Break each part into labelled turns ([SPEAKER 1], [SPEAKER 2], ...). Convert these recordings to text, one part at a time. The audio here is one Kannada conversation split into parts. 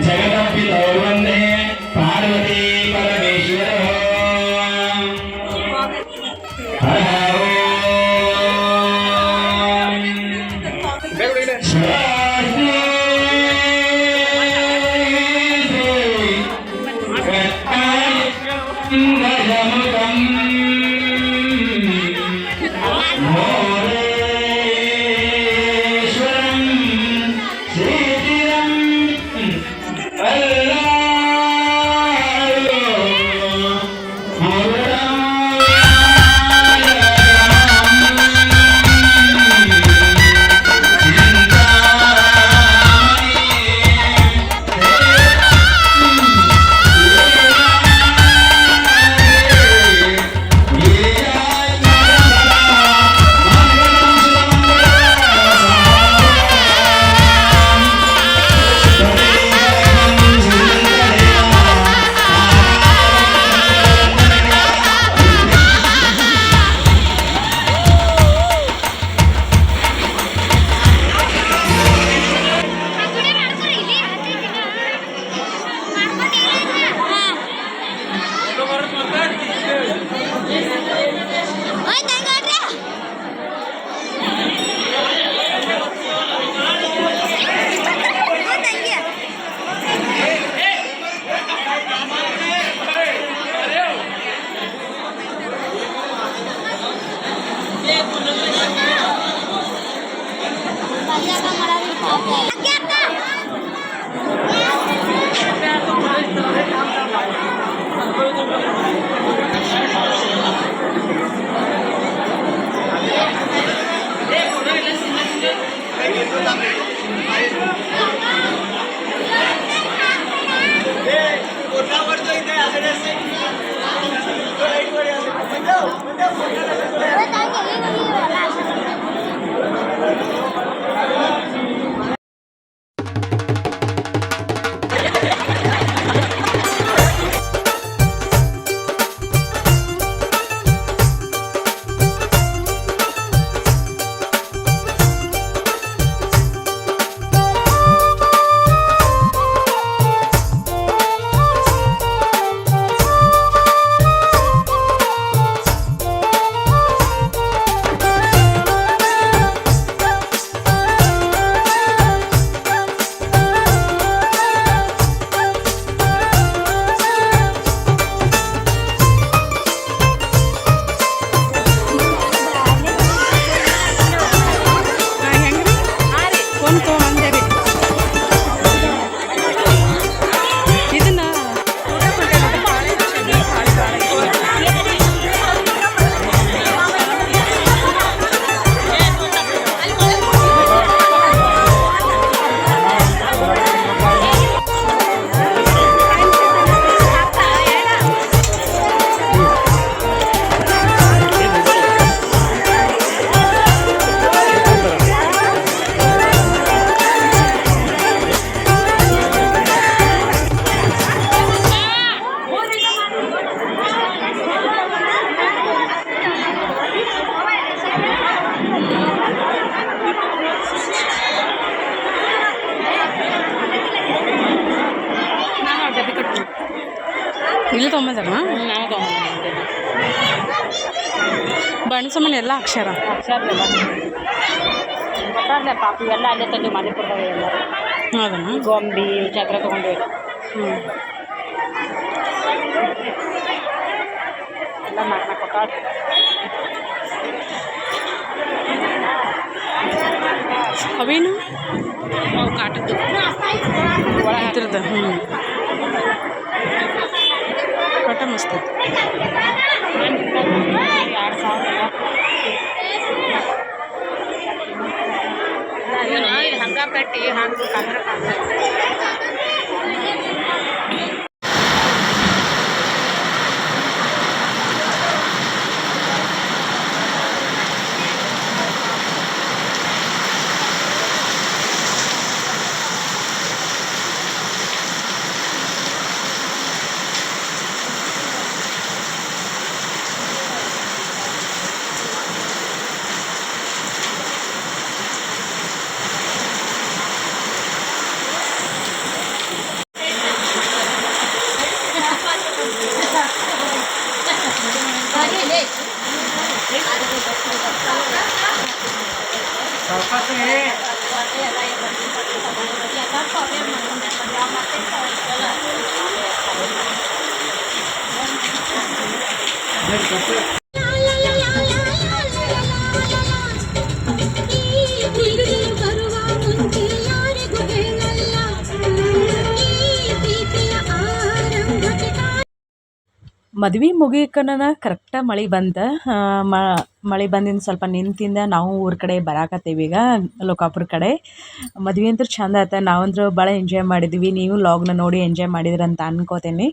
[SPEAKER 1] जगत ಇಲ್ಲಿ ತೊಗೊಂಬಂದಾರ
[SPEAKER 2] ನಾವು ತೊಗೊಂಬಂದಿದ್ದೇವೆ.
[SPEAKER 1] ಬಣ್ಣ ಸಾಮಾನು ಎಲ್ಲ ಅಕ್ಷರ
[SPEAKER 2] ಗೊತ್ತಾಗಲ್ಲ ಪಾಪ ಇವೆಲ್ಲ ಅಲ್ಲೇ ತಂದು ಮಾಡಿಕೊಡ್ತಾವೆ ಎಲ್ಲ.
[SPEAKER 1] ಹೌದಾ?
[SPEAKER 2] ಗೊಂಬಿ ಚಕ್ರ ತೊಗೊಂಡಿವಿ ಎಲ್ಲ ನಾಲ್ಕು ಕೊಟ್ಟಾಗ
[SPEAKER 1] ಅವೇನು
[SPEAKER 2] ನಾವು ಕಾಟದ್ದು
[SPEAKER 1] ಇದ್ರದ್ದು ಕಟ ಮಸ್ತ್
[SPEAKER 2] ಹಂಗ ಕಟ್ಟಿ ಹಂಗೆ
[SPEAKER 1] ಮದ್ವೆ ಮುಗಿಕನ ಕರೆಕ್ಟ ಮಳೆ ಬಂತು. ಮಳೆ ಬಂದಿಂದ ಸ್ವಲ್ಪ ನಿಂತಿಂದ ನಾವು ಊರ ಕಡೆ ಬರಾಕತ್ತೀವಿ ಈಗ ಲೋಕಾಪುರ ಕಡೆ. ಮದ್ವೆ ಅಂತೂ ಚಂದ ಆಯ್ತು. ನಾವಂತೂ ಭಾಳ ಎಂಜಾಯ್ ಮಾಡಿದ್ವಿ. ನೀವು ಲಾಗ್ನ ನೋಡಿ ಎಂಜಾಯ್ ಮಾಡಿದ್ರಂತ ಅನ್ಕೋತೀನಿ.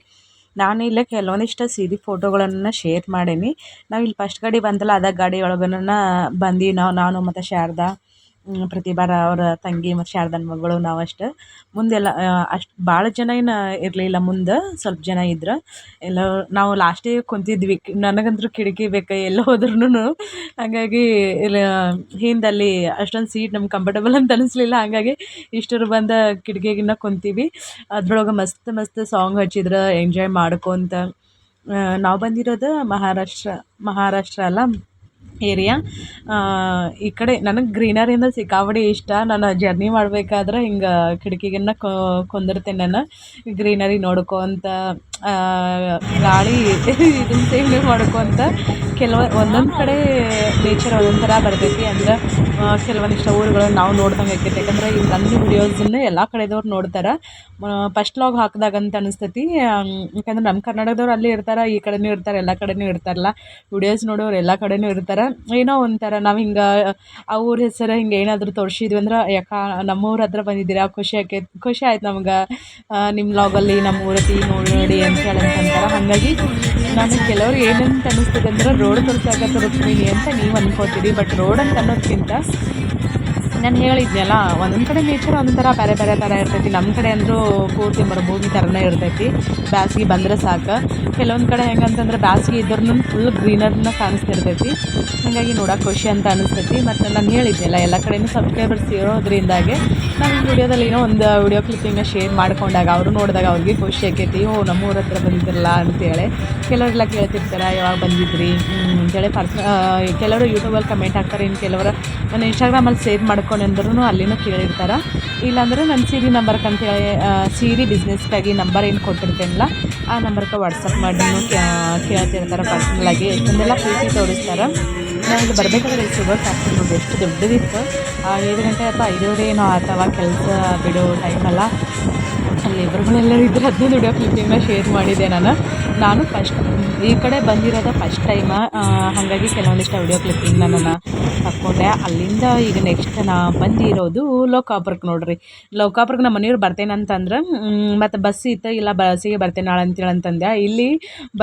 [SPEAKER 1] ನಾನು ಇಲ್ಲೇ ಕೆಲವೊಂದಿಷ್ಟು ಸೀರೆ ಫೋಟೋಗಳನ್ನು ಶೇರ್ ಮಾಡೀನಿ. ನಾವು ಇಲ್ಲಿ ಫಸ್ಟ್ ಗಾಡಿ ಬಂತಲ್ಲ ಅದ ಗಾಡಿ ಒಳಗನ ಬಂದು ನಾನು ಮತ್ತು ಶಾರದಾ, ಪ್ರತಿಭಾ ಅವರ ತಂಗಿ ಮತ್ತು ಶಾರದನ ಮಗಳು ನಾವಷ್ಟು. ಮುಂದೆಲ್ಲ ಅಷ್ಟು ಭಾಳ ಜನ ಏನು ಇರಲಿಲ್ಲ, ಮುಂದೆ ಸ್ವಲ್ಪ ಜನ ಇದ್ರು. ಎಲ್ಲ ನಾವು ಲಾಸ್ಟಿಗೆ ಕುಂತಿದ್ವಿ. ನನಗಂತೂ ಕಿಟಕಿ ಬೇಕು ಎಲ್ಲ ಹೋದ್ರೂ. ಹಾಗಾಗಿ ಇಲ್ಲಿ ಹಿಂದಲ್ಲಿ ಅಷ್ಟೊಂದು ಸೀಟ್ ನಮ್ಗೆ ಕಂಫರ್ಟಬಲ್ ಅಂತ ಅನಿಸ್ಲಿಲ್ಲ. ಹಾಗಾಗಿ ಇಷ್ಟರು ಬಂದು ಕಿಟಕಿಗಿನ್ನ ಕುಂತೀವಿ. ಅದ್ರೊಳಗೆ ಮಸ್ತ್ ಮಸ್ತ್ ಸಾಂಗ್ ಹಚ್ಚಿದ್ರು ಎಂಜಾಯ್ ಮಾಡ್ಕೊತ. ನಾವು ಬಂದಿರೋದು ಮಹಾರಾಷ್ಟ್ರ ಅಲ್ಲ ಏರಿಯಾ. ಈ ಕಡೆ ನನಗೆ ಗ್ರೀನರಿಯಿಂದ ಸಿಕ್ಕಾಪಟ್ಟೆ ಇಷ್ಟ. ನಾನು ಜರ್ನಿ ಮಾಡಬೇಕಾದ್ರೆ ಹಿಂಗೆ ಕಿಟಕಿಗನ್ನ ಕುಂದಿರ್ತೇನೆ. ನಾನು ಗ್ರೀನರಿ ನೋಡ್ಕೊತ ಗಾಳಿ ಇದನ್ನು ಸೇವ್ ಮಾಡ್ಕೊತ ಒಂದೊಂದು ಕಡೆ ನೇಚರ್ ಒಂದೊಂದು ಥರ ಬರ್ತೈತಿ. ಅಂದ್ರೆ ಕೆಲವೊಂದಿಷ್ಟು ಊರುಗಳನ್ನು ನಾವು ನೋಡ್ದಂಗೆ ಆಕೈತಿ. ಯಾಕಂದ್ರೆ ಈ ನನ್ನ ವಿಡಿಯೋಸನ್ನು ಎಲ್ಲ ಕಡೆದವ್ರು ನೋಡ್ತಾರೆ. ಫಸ್ಟ್ ಲಾಗ್ ಹಾಕಿದಾಗ ಅಂತ ಅನಿಸ್ತೈತಿ. ಯಾಕಂದ್ರೆ ನಮ್ಮ ಕರ್ನಾಟಕದವ್ರು ಅಲ್ಲಿ ಇರ್ತಾರೆ, ಈ ಕಡೆನೂ ಇರ್ತಾರೆ, ಎಲ್ಲ ಕಡೆನೂ ಇರ್ತಾರಲ್ಲ. ವಿಡಿಯೋಸ್ ನೋಡೋರು ಎಲ್ಲ ಕಡೆನೂ ಇರ್ತಾರೆ. ಏನೋ ಒಂಥರ ನಾವು ಹಿಂಗೆ ಆ ಊರ ಹೆಸರು ಹಿಂಗೆ ಏನಾದರೂ ತೋರಿಸಿದ್ವಿ ಅಂದ್ರೆ ನಮ್ಮೂರ ಹತ್ರ ಬಂದಿದ್ದೀರಾ, ಖುಷಿ ಆಯ್ತು ನಮ್ಗೆ. ನಿಮ್ಮ ಲಾಗಲ್ಲಿ ನಮ್ಮ ಊರತಿ ನೋಡಿ ಅಂತ ಅಂತಾರೆ. ಹಾಗಾಗಿ ನಾನು ಕೆಲವ್ರು ಏನಂತ ಅನ್ನಿಸ್ತದೆ ಅಂದ್ರೆ ರೋಡ್ ತೋರಿಸ್ತೀನಿ ಅಂತ ನೀವು ಅನ್ಕೋತೀರಿ. ಬಟ್ ರೋಡ್ ಅಂತ ಅನ್ನೋದಕ್ಕಿಂತ ನಾನು ಹೇಳಿದ್ನಲ್ಲ, ಒಂದೊಂದು ಕಡೆ ನೇಚರ್ ಒಂದೊಂದು ಥರ ಬೇರೆ ಬೇರೆ ಥರ ಇರ್ತೈತಿ. ನಮ್ಮ ಕಡೆ ಅಂದರೂ ಪೂರ್ತಿ ಮರುಭೂಮಿ ಥರನೇ ಇರ್ತೈತಿ. ಬ್ಯಾಸ್ಗೆ ಬಂದರೆ ಸಾಕು. ಕೆಲವೊಂದು ಕಡೆ ಹೆಂಗಂತಂದ್ರೆ ಬ್ಯಾಸ್ಗೆ ಇದ್ರೂ ಫುಲ್ ಗ್ರೀನರ್ನ ಕಾಣಿಸ್ತಿರ್ತೈತಿ. ಹಾಗಾಗಿ ನೋಡೋಕೆ ಖುಷಿ ಅಂತ ಅನಿಸ್ತೈತಿ. ಮತ್ತು ನಾನು ಹೇಳಿದ್ನಲ್ಲ, ಎಲ್ಲ ಕಡೆಯೂ ಸಬ್ಸ್ಕ್ರೈಬರ್ಸ್ ಇರೋದ್ರಿಂದಾಗೆ ನಾನು ಈ ವಿಡಿಯೋದಲ್ಲಿ ಏನೋ ಒಂದು ವಿಡಿಯೋ ಕ್ಲಿಪ್ಪಿಂಗ್ನ ಶೇರ್ ಮಾಡ್ಕೊಂಡಾಗ ಅವರು ನೋಡಿದಾಗ ಅವ್ರಿಗೆ ಖುಷಿ ಆಕೈತಿ. ನಮ್ಮ ಊರ ಹತ್ರ ಬಂದಿದ್ದಿರಲ್ಲ ಅಂತೇಳಿ. ಕೆಲವರೆಲ್ಲ ಕೇಳ್ತಿರ್ತಾರೆ ಯಾವಾಗ ಬಂದಿದ್ರಿ ಅಂತೇಳಿ. ಕೆಲವರು ಯೂಟ್ಯೂಬಲ್ಲಿ ಕಮೆಂಟ್ ಹಾಕ್ತಾರೆ. ಇನ್ನು ಕೆಲವರು ನಾನು ಇನ್ಸ್ಟಾಗ್ರಾಮಲ್ಲಿ ಸೇವ್ ಮಾಡ್ಕೊಂಡ್ರು ಅಲ್ಲಿನೂ ಕೇಳಿರ್ತಾರೆ. ಇಲ್ಲಾಂದರೆ ನನ್ನ ಸೀರೆ ನಂಬರ್ಗೆ ಅಂತೇಳಿ ಸೀರೆ ಬಿಸ್ನೆಸ್ಗಾಗಿ ನಂಬರ್ ಏನು ಕೊಟ್ಟಿರ್ತೇನಲ್ಲ ಆ ನಂಬರ್ಗೆ ವಾಟ್ಸಪ್ ಮಾಡಿ ಕೇಳ್ತಿರ್ತಾರೆ ಪರ್ಸ್ನಲಾಗಿ. ಎಷ್ಟೊಂದೆಲ್ಲ ಪ್ರೀತಿ ತೋರಿಸ್ತಾರೆ. ನಾನು ಇಲ್ಲಿ ಬರಬೇಕಾದ್ರೆ ಶುಗರ್ ಫ್ಯಾಕ್ಟ್ರಿ ನೋಡಿ ಎಷ್ಟು ದೊಡ್ಡದಿತ್ತು. 5 ಗಂಟೆ ಅಥವಾ 5:30 ಏನೋ ಅಥವಾ ಕೆಲಸ ಬಿಡೋ ಟೈಮಲ್ಲ. ಅಲ್ಲಿ ಲೇಬರ್ಗಳೆಲ್ಲರೂ ಇದ್ದರೆ ಅದನ್ನ ವಿಡಿಯೋ ಕ್ಲಿಪ್ಪಿಂಗ್ನ ಶೇರ್ ಮಾಡಿದೆ. ನಾನು ಫಸ್ಟ್ ಈ ಕಡೆ ಬಂದಿರೋದು ಫಸ್ಟ್ ಟೈಮ. ಹಾಗಾಗಿ ಕೆಲವೊಂದಿಷ್ಟು ವಿಡಿಯೋ ಕ್ಲಿಪ್ಪಿಂಗ್ನ ನಾನು ತಕ್ಕೊಂಡೆ. ಅಲ್ಲಿಂದ ಈಗ ನೆಕ್ಸ್ಟ್ ನಾ ಬಂದಿರೋದು ಲೋಕಾಪುರಕ್ಕೆ. ನೋಡ್ರಿ, ಲೋಕಾಪುರಕ್ಕೆ ನಮ್ಮ ಮನೆಯವ್ರು ಬರ್ತೇನೆ ಅಂತಂದ್ರೆ ಮತ್ತು ಬಸ್ ಇತ್ತು, ಇಲ್ಲ ಬಸ್ಸಿಗೆ ಬರ್ತೇನೆ ನಾಳೆ ಅಂತೇಳಿ ಅಂತಂದೆ. ಇಲ್ಲಿ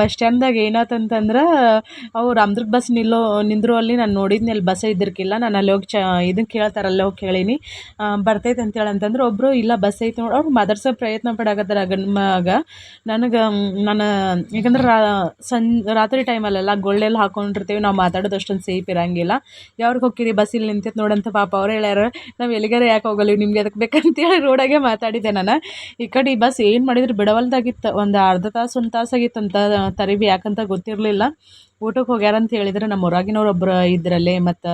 [SPEAKER 1] ಬಸ್ ಸ್ಟ್ಯಾಂಡ್ದಾಗ ಏನಾಯ್ತಂತಂದ್ರೆ ಅವ್ರು ರಾಮದುರ್ಗ ಬಸ್ ನಿಂದ್ರು ಅಲ್ಲಿ ನಾನು ನೋಡಿದ್ನಿ. ಅಲ್ಲಿ ಬಸ್ ಇದ್ದಿರ್ಕಿಲ್ಲ. ನಾನು ಅಲ್ಲಿ ಹೋಗಿ ಇದನ್ನು ಕೇಳ್ತಾರೆ, ಅಲ್ಲಿ ಹೋಗಿ ಕೇಳೀನಿ ಬರ್ತೈತೆ ಅಂತೇಳಿ ಅಂತಂದ್ರೆ ಒಬ್ಬರು ಇಲ್ಲ ಬಸ್ ಐತೆ ನೋಡಿ. ಅವ್ರು ಮಾತಾಡ್ಸೋ ಪ್ರಯತ್ನ ಪ್ರಯತ್ನ ಪಡಾಕತ್ತಾರ ಗಂಡ್ಮಗ ನನಗೆ ನಾನು ಯಾಕಂದ್ರೆ ರಾತ್ರಿ ಟೈಮಲ್ಲೆಲ್ಲ ಗೊಳ್ಳೆಲ್ಲ ಹಾಕ್ಕೊಂಡಿರ್ತೀವಿ, ನಾವು ಮಾತಾಡೋದು ಅಷ್ಟೊಂದು ಸೇಫ್ ಇರೋಂಗಿಲ್ಲ. ಯಾವ್ರಿಗೆ ಹೋಗ್ತೀರಿ ಬಸ್ ಇಲ್ಲಿ ನಿಂತೈತೆ ನೋಡಂತ ಪಾಪ ಅವ್ರು ಹೇಳ್ಯಾರ, ನಾವು ಎಲ್ಲಿಗಾರ ಯಾಕೆ ಹೋಗಲ್ಲ ನಿಮ್ಗೆ ಅದಕ್ಕೆ ಬೇಕಂತೇಳಿ ರೋಡಾಗೆ ಮಾತಾಡಿದ್ದೆ ನಾನು. ಈ ಕಡೆ ಈ ಬಸ್ ಏನು ಮಾಡಿದ್ರು ಬಿಡವಲ್ದಾಗಿತ್ತು, ಒಂದು ಅರ್ಧ ತಾಸು 1 ತಾಸಾಗಿತ್ತಂತ ತರಿಬಿ, ಯಾಕಂತ ಗೊತ್ತಿರಲಿಲ್ಲ. ಊಟಕ್ಕೆ ಹೋಗ್ಯಾರಂತ ಹೇಳಿದ್ರೆ ನಮ್ಮ ಹೊರಗಿನವ್ರು ಒಬ್ಬರು ಇದ್ರಲ್ಲಿ, ಮತ್ತು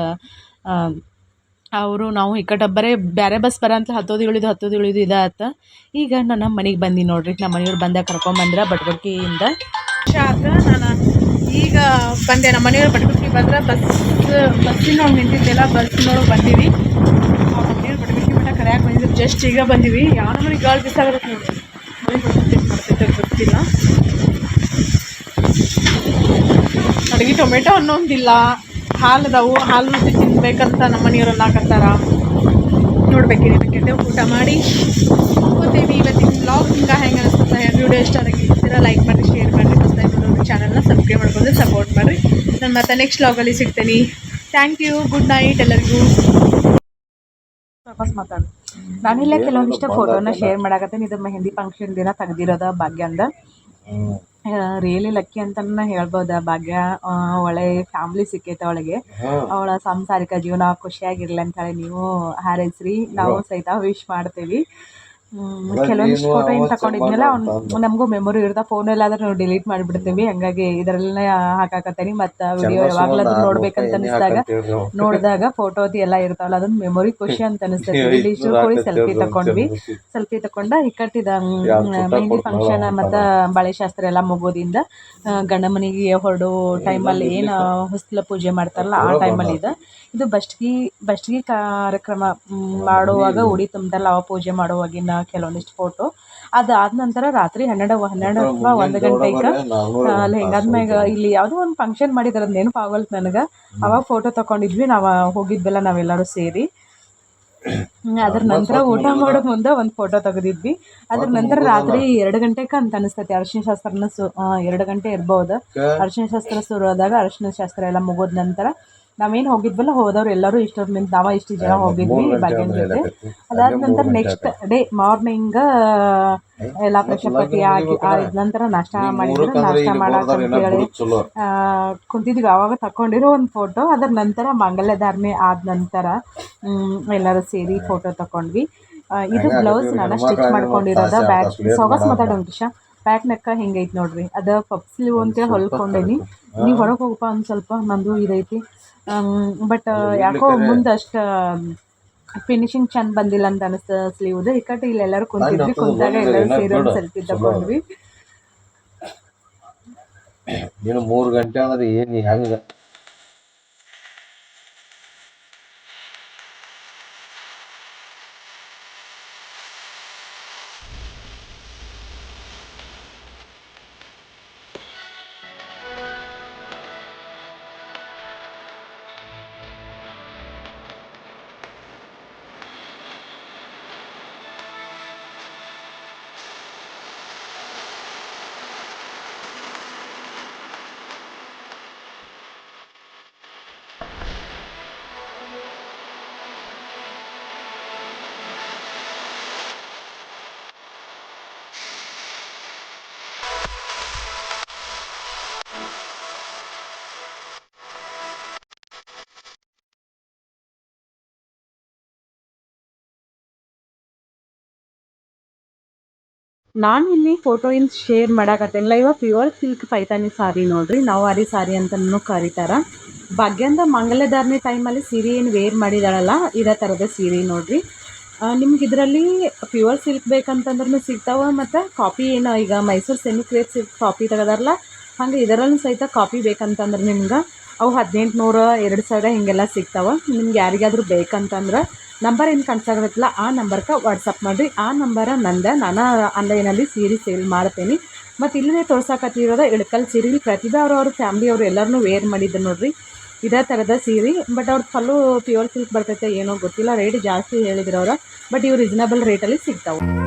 [SPEAKER 1] ಅವರು ನಾವು ಈ ಕಡೆ ಬರೀ ಬೇರೆ ಬಸ್ ಅಂತ ಹತ್ತೋದು ಇಳಿದು ಇದಾತ. ಈಗ ನಾನು ಮನೆಗೆ ಬಂದು ನೋಡ್ರಿ, ನಮ್ಮ ಮನೆಯವ್ರು ಬಂದಾಗ ಕರ್ಕೊಂಬಂದ್ರೆ ಬಟ್ಗುಟ್ಟಿಯಿಂದ ಆತ. ನಾನು ಈಗ ಬಂದೆ, ನಮ್ಮ ಮನೆಯವ್ರು ಬಟ್ಗುಟ್ಟಿ ಬಂದ್ರೆ ಬಸ್ಸಿನೊಳಗೆ ನಿಂತಿದ್ದೆಲ್ಲ, ಬಸ್ಸಿನೊಳಗೆ ಬಂದೀವಿ. ನಮ್ಮ ಮನೆಯವ್ರು ಬಟ್ಗುಟ್ಟಿ ಮಟ್ಟ ಕರೆಯಾಕೆ ಬಂದಿದ್ರು, ಜಸ್ಟ್ ಈಗ ಬಂದೀವಿ. ಯಾವ ಮನೆಗೆ ಗಾಳಿ ಬಿಸಾಗಿರುತ್ತೆ ನೋಡಿ, ಮನೆ ಮಾಡ್ತೈತೆ ಗೊತ್ತಿಲ್ಲ. ಅಡುಗೆ ಟೊಮೆಟೊ ಅನ್ನೋಂದಿಲ್ಲ, ಹಾಲು ಅದಾವು, ಹಾಲು ರುಚಿ ತಿನ್ಬೇಕಂತ ನಮ್ಮ ಮನೆಯವರೆಲ್ಲ ಹಾಕತ್ತಾರ. ನೋಡ್ಬೇಕಿರಿ ಕೆಟ್ಟೆ ಊಟ ಮಾಡಿ ಹೋಗ್ತೇವೆ. ಇವತ್ತಿನ ಬ್ಲಾಗ್ ಹಿಂಗೆ ಹೆಂಗೆ ಅನಿಸ್ತದೆ, ವಿಡಿಯೋ ಇಷ್ಟ ಆಗಿರ್ತೀರ ಲೈಕ್ ಮಾಡಿರಿ, ಶೇರ್ ಮಾಡಿರಿ, ಹೊಸದಾಗಿ ನೋಡೋದು ಚಾನಲ್ನ ಸಬ್ಸ್ಕ್ರೈಬ್ ಮಾಡ್ಕೊಂಡು ಸಪೋರ್ಟ್ ಮಾಡಿರಿ. ನಾನು ಮತ್ತೆ ನೆಕ್ಸ್ಟ್ ಬ್ಲಾಗಲ್ಲಿ ಸಿಗ್ತೀನಿ. ಥ್ಯಾಂಕ್ ಯು, ಗುಡ್ ನೈಟ್ ಎಲ್ಲರಿಗೂ. ವಾಪಸ್ ಮಾತಾಡು. ನಾನಿಲ್ಲ ಕೆಲವೊಂದಿಷ್ಟು ಫೋಟೋನ ಶೇರ್ ಮಾಡಾಕತ್ತೀನಿ. ಇದು ಮೆಹಂದಿ ಫಂಕ್ಷನ್ ದಿನ ತೆಗ್ದಿರೋದ ಭಾಗ್ಯಂದ. ರಿಯಲಿ ಲಕ್ಕಿ ಅಂತನ ಹೇಳ್ಬೋದು. ಭಾಗ್ಯ ಒಳ್ಳೆ ಫ್ಯಾಮ್ಲಿ ಸಿಕ್ಕೈತೆ ಅವಳಿಗೆ. ಅವಳ ಸಾಂಸಾರಿಕ ಜೀವನ ಖುಷಿಯಾಗಿರ್ಲಿ ಅಂತ ಹೇಳಿ ನೀವು ಹಾರೈಸ್ರಿ, ನಾವು ಸಹಿತ ವಿಶ್ ಮಾಡ್ತೀವಿ. ಕೆಲವೊಂದಿಷ್ಟು ಫೋಟೋ ಏನು ತಗೊಂಡಿದ್ಮೇಲೆ ನಮಗೂ ಮೆಮೊರಿ ಇರುತ್ತೆ. ಫೋನಲ್ಲಾದ್ರೆ ನಾವು ಡಿಲೀಟ್ ಮಾಡಿಬಿಡ್ತೀವಿ, ಹಂಗಾಗಿ ಇದರಲ್ಲೇ ಹಾಕಾಕತ್ತೀನಿ. ಮತ್ತು ವಿಡಿಯೋ ಯಾವಾಗಲಾದ್ರೂ ನೋಡ್ಬೇಕಂತ ಅನಿಸಿದಾಗ ನೋಡಿದಾಗ ಫೋಟೋದಿ ಎಲ್ಲ ಇರ್ತಾವಲ್ಲ, ಅದೊಂದು ಮೆಮೊರಿ ಖುಷಿ ಅಂತ ಅನಿಸ್ತೈತಿ. ಇಲ್ಲಿ ಕೂಡ ಸೆಲ್ಫಿ ತಗೊಂಡ ಇಕ್ಕಟ್ಟಿದ ಮೆಹಂದಿ ಫಂಕ್ಷನ್ ಮತ್ತು ಬಳೆಶಾಸ್ತ್ರ ಎಲ್ಲ ಮುಗೋದಿಂದ ಗಂಡ ಮನೆಗೆ ಹೊರಡೋ ಟೈಮಲ್ಲಿ ಏನು ಹೊಸ್ತಿಲ ಪೂಜೆ ಮಾಡ್ತಾರಲ್ಲ ಆ ಟೈಮಲ್ಲಿ ಇದು ಬಸ್ಟ್ಗಿ ಕಾರ್ಯಕ್ರಮ ಮಾಡುವಾಗ ಉಡಿ ತುಂಬ್ತಾರಲ್ಲ ಅವ ಪೂಜೆ ಮಾಡುವಾಗಿನ ಕೆಲವೊಂದಿಷ್ಟು ಫೋಟೋ. ಅದಾದ ನಂತರ ರಾತ್ರಿ 12 ಅಥವಾ 1 ಗಂಟೆಗೆ ಅಲ್ಲಿ ಹೆಂಗಾದ್ಮ್ಯಾಗ ಇಲ್ಲಿ ಯಾವುದೋ ಒಂದು ಫಂಕ್ಷನ್ ಮಾಡಿದಾರೆ, ಅದು ನೆನಪಾಗಲ್ತು ನನಗೆ. ಅವಾಗ ಫೋಟೋ ತಗೊಂಡಿದ್ವಿ, ನಾವು ಹೋಗಿದ್ವಲ್ಲ ನಾವೆಲ್ಲರೂ ಸೇರಿ. ಅದ್ರ ನಂತರ ಊಟ ಮಾಡೋ ಮುಂದೆ ಒಂದು ಫೋಟೋ ತೆಗೆದಿದ್ವಿ. ಅದ್ರ ನಂತರ ರಾತ್ರಿ 2 ಗಂಟೆಗೆ ಅಂತ ಅನಿಸ್ತೈತಿ. ಅರಿಶಿನ ಶಾಸ್ತ್ರನ 2 ಗಂಟೆ ಇರ್ಬೋದು. ಅರಿಶಿನ ಶಾಸ್ತ್ರ ಶುರು ಆದಾಗ ಅರಿಶಿನ ಶಾಸ್ತ್ರ ಎಲ್ಲ ಮುಗಿದ ನಂತರ ನಾವೇನು ಹೋಗಿದ್ವಲ್ಲ, ಹೋದವ್ರು ಎಲ್ಲರೂ ಇಷ್ಟು ಜನ ಹೋಗಿದ್ವಿ ಭಾಗ್ಯನ ಜೊತೆ. ಅದಾದ ನಂತರ ನೆಕ್ಸ್ಟ್ ಡೇ ಮಾರ್ನಿಂಗ್ ಎಲ್ಲ ಫ್ರೆಶಪ್ ಆದ ನಂತರ ನಾಷ್ಟ ಮಾಡಿದ್ರು. ನಾಷ್ಟ ಮಾಡಕ್ಕಂತೇಳಿ ಕುಂತಿದ್ವಿ. ಆವಾಗ ತಗೊಂಡಿರೋ ಒಂದು ಫೋಟೋ. ಅದರ ನಂತರ ಮಾಂಗಲ್ಯ ಧಾರಣೆ ಆದ ನಂತರ ಎಲ್ಲರೂ ಸೇರಿ ಫೋಟೋ ತಗೊಂಡ್ವಿ. ಇದು ಬ್ಲೌಸ್ ನಾನು ಸ್ಟಿಚ್ ಮಾಡ್ಕೊಂಡಿರೋದ. ಬ್ಯಾಕ್ ಸೊಗಸ್ ಮಾತಾಡೋಣ ರಿಷಾ. ಬ್ಯಾಕ್ ನೆಕ್ಕ ಹಿಂಗೈತಿ ನೋಡ್ರಿ, ಅದು ಪಪ್ ಸ್ಲೀವ್ ಅಂತೇಳಿ ಹೊಲ್ಕೊಂಡೇನಿ. ನೀವು ಹೊರಗೆ ಹೋಗಪ್ಪ ಒಂದು ಸ್ವಲ್ಪ, ನಂದು ಇದೈತಿ. ಬಟ್ ಯಾಕೋ ಮುಂದೆ ಅಷ್ಟು ಫಿನಿಶಿಂಗ್ ಚಂದ ಬಂದಿಲ್ಲ ಅಂತ ಅನಿಸ್ತ ಸ್ಲೀವ್ದು. ಈ ಕಡೆ ಇಲ್ಲೆಲ್ಲರೂ ಕುಂತಿದ್ವಿ, ಕುಂತಾಗ ಎಲ್ಲರೂ ಸೇರಿ ಒಂದು ಸೆಲ್ಫಿ ತಗೊಂಡ್ವಿ.
[SPEAKER 3] 3 ಗಂಟೆ ಅಂದ್ರೆ ಏನು ಹೆಂಗೆ
[SPEAKER 1] ನಾನು ಇಲ್ಲಿ ಫೋಟೋ ಶೇರ್ ಮಾಡಾಕತ್ತೇನಿಲ್ಲ. ಇವಾಗ ಪ್ಯೂರ್ ಸಿಲ್ಕ್ ಪೈತಾನಿ ಸಾರಿ ನೋಡ್ರಿ, ನವವಾರಿ ಸಾರಿ ಅಂತಲೂ ಕರೀತಾರೆ. ಭಾಗ್ಯಂದ ಮಾಂಗಲ್ಯ ಧಾರಣೆ ಟೈಮಲ್ಲಿ ಸೀರೆ ಏನು ವೇರ್ ಮಾಡಿದಾಳಲ್ಲ, ಇದೇ ಥರದ ಸೀರೆ ನೋಡ್ರಿ. ನಿಮ್ಗೆ ಇದರಲ್ಲಿ ಪ್ಯೂರ್ ಸಿಲ್ಕ್ ಬೇಕಂತಂದ್ರೂ ಸಿಗ್ತಾವೆ, ಮತ್ತು ಕಾಪಿ ಏನು ಈಗ Mysuru semi crepe silk copy ತೆಗೆದಾರಲ್ಲ, ಹಾಗೆ ಇದರಲ್ಲೂ ಸಹಿತ ಕಾಪಿ ಬೇಕಂತಂದ್ರೆ ನಿಮ್ಗೆ ಅವು 1800, 2000 ಹಿಂಗೆಲ್ಲ ಸಿಗ್ತಾವೆ. ನಿಮ್ಗೆ ಯಾರಿಗಾದರೂ ಬೇಕಂತಂದ್ರೆ ನಂಬರ್ ಏನು ಕಾಣಿಸಾಗತ್ತಲ್ಲ ಆ ನಂಬರ್ಗೆ ವಾಟ್ಸಪ್ ಮಾಡಿರಿ. ಆ ನಂಬರ ನಂದು, ನಾನು ಆನ್ಲೈನಲ್ಲಿ ಸೀರೆ ಸೇಲ್ ಮಾಡ್ತೀನಿ. ಮತ್ತು ಇಲ್ಲೇ ತೋರ್ಸಕತ್ತಿರೋದು ಇಳಕಲ್ ಸೀರೆ. ಪ್ರತಿಭಾ ಅವ್ರ ಫ್ಯಾಮ್ಲಿಯವರು ಎಲ್ಲರೂ ವೇರ್ ಮಾಡಿದ್ದು ನೋಡ್ರಿ, ಇದೇ ಥರದ ಸೀರೆ. ಬಟ್ ಅವ್ರದ್ದು ಫಲ್ಲು ಪ್ಯೂರ್ ಸಿಲ್ಕ್ ಬರ್ತೈತೆ ಏನೋ ಗೊತ್ತಿಲ್ಲ, ರೇಟ್ ಜಾಸ್ತಿ ಹೇಳಿದ್ರು ಅವರು. ಬಟ್ ಇವು ರೀಸನಬಲ್ ರೇಟಲ್ಲಿ ಸಿಗ್ತಾವೆ.